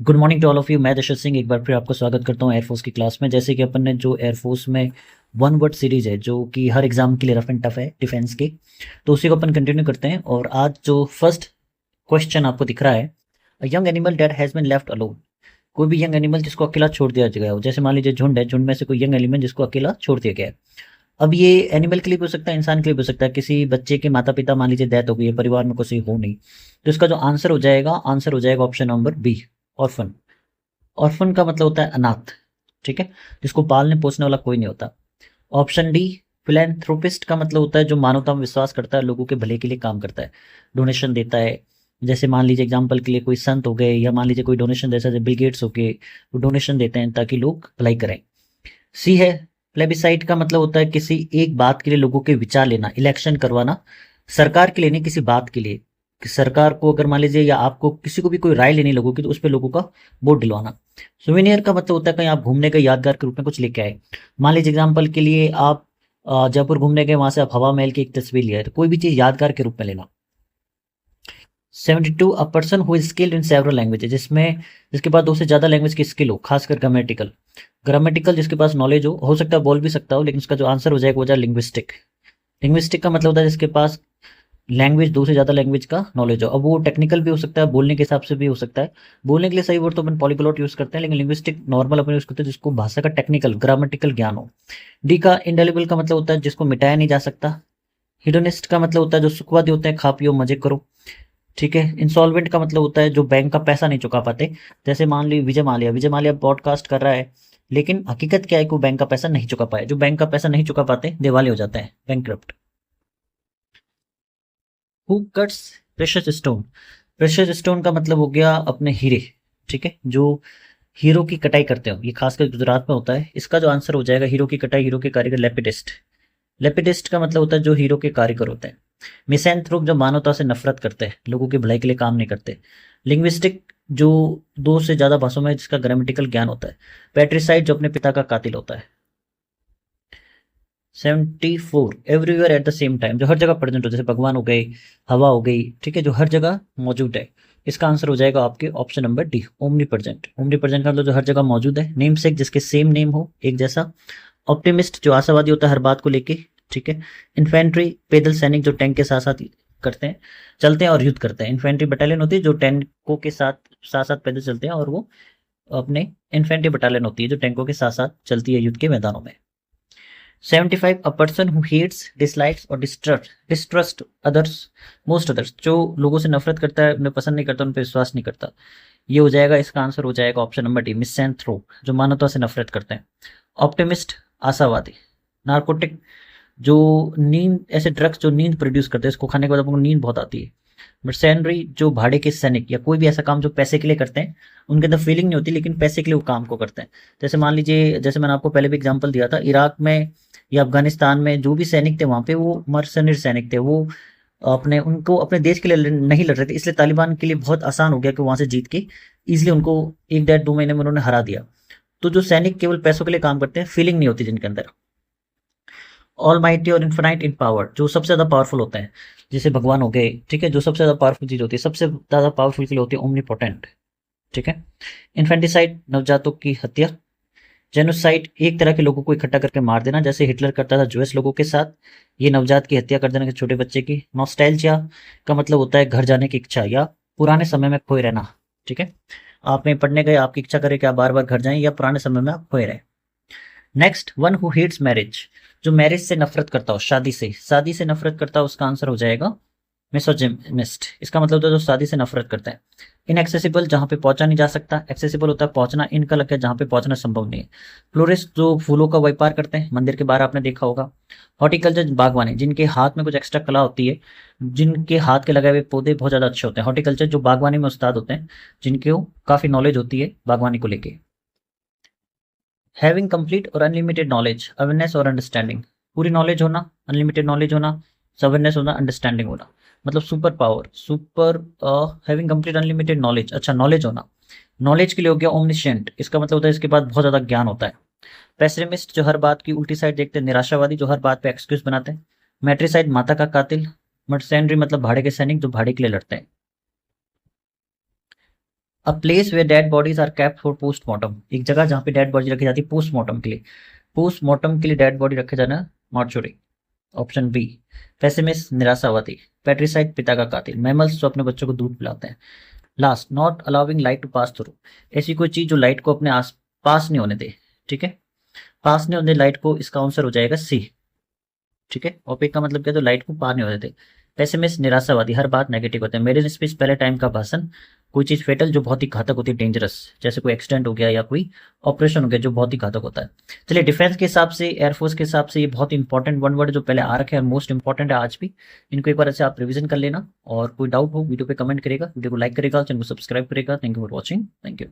Good morning to all of you. मैं दशरथ सिंह एक बार फिर आपका स्वागत करता हूँ एयरफोर्स की क्लास में। जैसे कि अपन ने जो एयरफोर्स में वन वर्ड सीरीज है जो कि हर एग्जाम के लिए रफ एंड टफ है डिफेंस के, तो उसी को अपन कंटिन्यू करते हैं। और आज जो फर्स्ट क्वेश्चन आपको दिख रहा है, a young animal that has been left alone. कोई भी यंग एनिमल जिसको अकेला छोड़ दिया गया हो, जैसे मान लीजिए झुंड है, झुंड में से कोई यंग एनिमल जिसको अकेला छोड़ दिया गया है। अब ये एनिमल के लिए भी हो सकता है, इंसान के लिए भी हो सकता है। किसी बच्चे के माता पिता मान लीजिए डेथ हो गई है, परिवार में किसी हो नहीं, तो इसका जो आंसर हो जाएगा option number B, orphan. Orphan का मतलब होता है अनाथ, ठीक है, जिसको पालने पोसने वाला कोई नहीं होता। ऑप्शन डी, फिलैंथ्रोपिस्ट का मतलब होता है जो मानवता में विश्वास करता है, लोगों के भले के लिए काम करता है, डोनेशन देता है। जैसे मान लीजिए एग्जाम्पल के लिए कोई संत हो गए, या मान लीजिए कोई डोनेशन जैसा बिल गेट्स हो गए, वो डोनेशन देते हैं ताकि लोग भलाई करें। सी है, प्लेबिसाइट का मतलब होता है किसी एक बात के लिए लोगों के विचार लेना, इलेक्शन करवाना, सरकार के लिए नहीं, किसी बात के लिए। कि सरकार को अगर मान लीजिए या आपको किसी को भी कोई राय लेनी लोगों की, तो उस पर लोगों का वोट दिलवाना। सुवेनियर का मतलब होता है कहीं आप घूमने गए, यादगार के रूप में कुछ लेके आए। मान लीजिए एग्जाम्पल के लिए आप जयपुर घूमने गए, वहां से आप हवा महल की एक तस्वीर लिया है, तो कोई भी चीज यादगार के रूप में लेना। 72, अ person who is skilled in several languages, जिसमें जिसके पास दो से ज्यादा लैंग्वेज की स्किल हो, खासकर ग्रामेटिकल। ग्रामेटिकल जिसके पास नॉलेज हो सकता है बोल भी सकता हो, लेकिन उसका जो आंसर हो जाएगा वो जाए लिंग्विस्टिक। लिंग्विस्टिक का मतलब होता है जिसके पास लैंग्वेज, दो से ज़्यादा लैंग्वेज का नॉलेज हो। अब वो टेक्निकल भी हो सकता है, बोलने के हिसाब से भी हो सकता है। बोलने के लिए सही वर्ड तो अपन पॉलीग्लॉट यूज़ करते हैं, लेकिन लिंग्विस्टिक नॉर्मल अपन यूज़ करते हैं जिसको भाषा का टेक्निकल ग्रामेटिकल ज्ञान हो। डी का इंडेलिबल का मतलब होता है जिसको मिटाया नहीं जा सकता। हिडोनिस्ट का मतलब होता है जो सुखवादी होते हैं, खा पियो मजे करो, ठीक है। इंसॉल्वेंट का मतलब होता है जो बैंक का पैसा नहीं चुका पाते। जैसे मान ली विजय माल्या पॉडकास्ट कर रहा है, लेकिन हकीकत क्या है कि वो बैंक का पैसा नहीं चुका पाए। जो बैंक का पैसा नहीं चुका पाते दिवालिया हो जाते हैं, bankrupt. Who cuts precious stone. Precious stone का मतलब हो गया अपने हीरे, ठीक है, जो हीरो की कटाई करते हो, ये खासकर गुजरात में होता है। इसका जो आंसर हो जाएगा हीरो की कटाई, हीरो के कारीगर लेपिडिस्ट। लेपिडिस्ट का मतलब होता है जो हीरो के कारीगर होते हैं। मिसैंथ्रोप जो मानवता से नफरत करते हैं, लोगों की भलाई के लिए काम नहीं करते। लिंग्विस्टिक जो दो से ज्यादा भाषाओं में जिसका ग्रामेटिकल ज्ञान होता है। पैट्रिसाइड जो अपने पिता का कातिल होता है। 74, everywhere at the same time, जो हर जगह प्रेजेंट हो, जैसे भगवान हो गए, हवा हो गई, ठीक है, जो हर जगह मौजूद है। इसका आंसर हो जाएगा आपके option number D, omni present. Omni present का मतलब जो हर जगह मौजूद है। नेम सेक जिसके सेम नेम हो, एक जैसा। ऑप्टिमिस्ट जो आशावादी होता है हर बात को लेके, ठीक है। इन्फेंट्री पैदल सैनिक जो टैंक के साथ साथ करते हैं, चलते हैं और युद्ध करते हैं। इन्फेंट्री बटालियन होती है जो टैंकों के साथ साथ साथ पैदल चलते हैं, और वो अपने इन्फेंट्री बटालियन होती है जो टैंकों के साथ साथ चलती है युद्ध के मैदानों में। 75, a person who hates, dislikes और डिस्ट्रस्ट अदर्स, मोस्ट अदर्स, जो लोगों से नफरत करता है, उन्हें पसंद नहीं करता, उन पर विश्वास नहीं करता। ये हो जाएगा, इसका आंसर हो जाएगा ऑप्शन नंबर डी, मिसैंथ्रोप, जो मानवता से नफरत करते हैं। ऑप्टिमिस्ट आशावादी। नार्कोटिक जो नींद, ऐसे ड्रग्स जो नींद प्रोड्यूस करते हैं, इसको खाने के बाद आपको नींद बहुत आती है। मर्सेनरी जो भाड़े के सैनिक, या कोई भी ऐसा काम जो पैसे के लिए करते हैं, उनके अंदर फीलिंग नहीं होती लेकिन पैसे के लिए वो काम को करते हैं। जैसे मान लीजिए, जैसे मैंने आपको पहले भी एग्जांपल दिया था, इराक में या अफगानिस्तान में जो भी सैनिक थे वहां पे, वो मर्सनरी सैनिक थे। वो अपने उनको अपने देश के लिए नहीं लड़ रहे थे, इसलिए तालिबान के लिए बहुत आसान हो गया कि वहां से जीत के इजिली उनको 1 डेढ़ 2 महीने में उन्होंने हरा दिया। तो जो सैनिक केवल पैसों के लिए काम करते हैं, फीलिंग नहीं होती जिनके अंदर। ऑल माइटी और इन्फिनाइट इन पावर, जो सबसे ज्यादा पावरफुल होते हैं, जैसे भगवान हो गए, ठीक है, जो सबसे ज्यादा पावरफुल चीज होती है, सबसे ज्यादा पावरफुल के लिए होती है ओमनीपोटेंट, ठीक है। इन्फेंटिसाइड नवजातों की हत्या। जेनोसाइड एक तरह के लोगों को इकट्ठा करके मार देना, जैसे हिटलर करता था जूस लोगों के साथ। ये नवजात की हत्या कर देना, छोटे बच्चे की। नॉस्टैल्जिया का मतलब होता है घर जाने की इच्छा या पुराने समय में खोए रहना, ठीक है। आप में पढ़ने गए, आपकी इच्छा करे कि आप बार बार घर जाएं, या पुराने समय में आप खोए रहे। Next, one who hates marriage, जो मैरिज से नफरत करता हो, शादी से नफरत करता हो, उसका आंसर हो जाएगा मिसोजिनिस्ट। इसका मतलब होता है जो शादी से नफरत करता है। इनएक्सेसिबल जहां पे पहुंचा नहीं जा सकता, एक्सेसिबल होता है पहुंचना, इनका लग है जहां पे पहुंचना संभव नहीं है। फ्लोरिस्ट जो फूलों का व्यापार करते हैं, मंदिर के बाहर आपने देखा होगा। हॉर्टिकल्चर बागवानी, जिनके हाथ में कुछ एक्स्ट्रा कला होती है, जिनके हाथ के लगाए हुए पौधे बहुत ज्यादा अच्छे होते हैं। हॉर्टिकल्चर जो बागवानी में उस्ताद होते हैं, जिनको काफी नॉलेज होती है बागवानी को लेके। हैविंग कंप्लीट और अनलिमिटेड नॉलेज, अवेयरनेस और अंडरस्टैंडिंग, पूरी नॉलेज होना, अनलिमिटेड नॉलेज होना, अवेयरनेस होना, अंडरस्टैंडिंग होना, मतलब super power, super having complete unlimited knowledge, अच्छा नॉलेज होना। नॉलेज के लिए हो गया ओमनिशेंट, इसका मतलब होता है इसके पास बहुत ज्यादा ज्ञान होता है। पेसिमिस्ट जो हर बात की उल्टी साइड देखते हैं, निराशावादी जो हर बात पे एक्सक्यूज बनाते हैं। मैट्रिसाइड माता का कातिल। मर्सेंडरी मतलब भाड़े के सैनिक जो भाड़े के लिए लड़ते हैं। A place where dead bodies are kept for postmortem, एक जगह जहाँ पे डेड बॉडी रखी जाती है पोस्टमार्टम के लिए, पोस्टमार्टम के लिए डेड बॉडी रखे जाना मॉर्चुरी। Option B. पेसिमिस्ट निराशावादी, पेट्रिसाइड पिता का कातिल, मैमल्स जो अपने बच्चों को दूध पिलाते हैं। Last, not allowing light to pass through, ऐसी कोई चीज जो लाइट को अपने आस पास नहीं होने दे, ठीक है, पास नहीं होने दे लाइट को, इसका आंसर हो जाएगा सी, ठीक है। ओपेक का मतलब क्या, तो लाइट को पार नहीं होने दे। पेसिमिस्ट निराशावादी, हर बात नेगेटिव होते हैं। मेरे स्पीच पहले टाइम का भाषण, कोई चीज फेटल जो बहुत ही घातक होती है, डेंजरस, जैसे कोई एक्सीडेंट हो गया या कोई ऑपरेशन हो गया जो बहुत ही घातक होता है। चलिए, डिफेंस के हिसाब से, एयरफोर्स के हिसाब से ये बहुत इंपॉर्टेंट वन वर्ड जो पहले आ रखे हैं, मोस्ट इंपॉर्टेंट है आज भी, इनको एक बार ऐसे आप रिविजन कर लेना। और कोई डाउट हो वीडियो पे कमेंट करेगा, वीडियो को लाइक करेगा, चैनल को सब्सक्राइब करेगा। Thank you for watching, thank you.